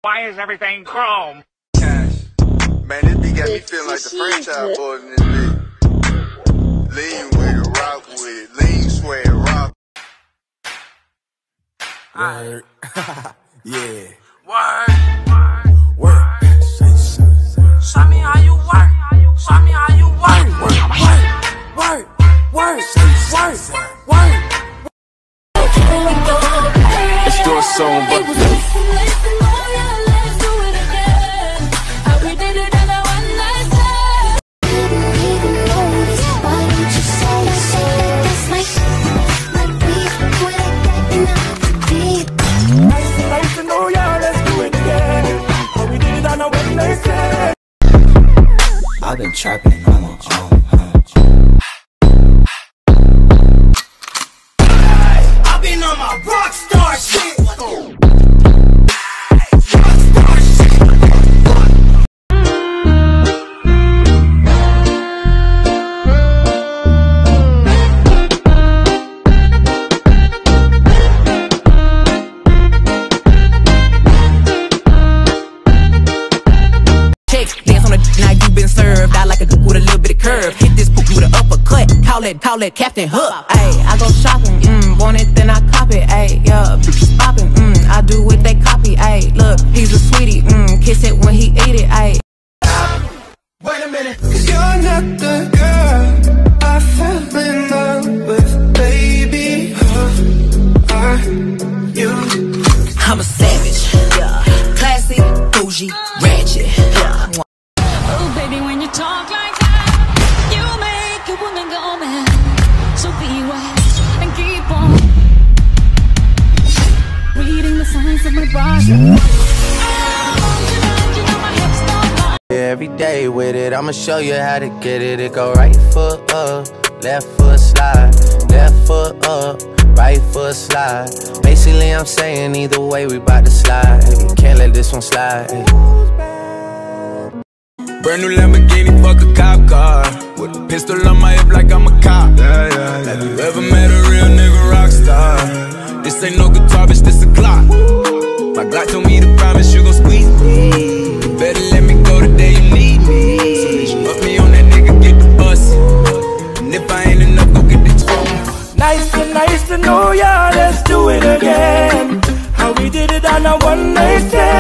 Why is everything chrome? Cash. Man, this beat got me feeling like the franchise boys in this beat. Lean with it, rock with it, lean, sweat, rock. Word. Yeah. Work. Show me how you work. Show me how you work. Work. Let's do a song, but I've been trapping on my own. I've been on my rockstar shit. Dance on the now you been served. I like a duke with a little bit of curve. Hit this poop with an uppercut. Call it Captain Hook. Ayy, I go shopping. Want it, then I cop it. Ayy, yeah, popping. I do what they copy. Ayy, look, he's a sweetie. Kiss it when he eat it. Ayy. Wait a minute, 'cause you're not the girl I fell in love with, baby. You? I'm a savage. Yeah. Classy, bougie, ratchet. Yeah. Oh, baby, when you talk like that, you make a woman go mad. So be wise and keep on reading the signs of my body. Every day with it, I'ma show you how to get it. It go right foot up, left foot slide, left foot up, right foot slide. Basically, I'm saying either way, we bout to slide. Can't let this one slide. brand new Lamborghini, fuck a cop car. With a pistol on my hip like I'm a cop. Have you ever met a real nigga rock star? This ain't no guitar, bitch, this a clock. My Glock told me to promise you gon' squeeze me. You better let me go the day you need me. So bitch, put me on that nigga, get the bus. And if I ain't enough, go get the two. Nice to know ya, let's do it again. How we did it on a one night stand.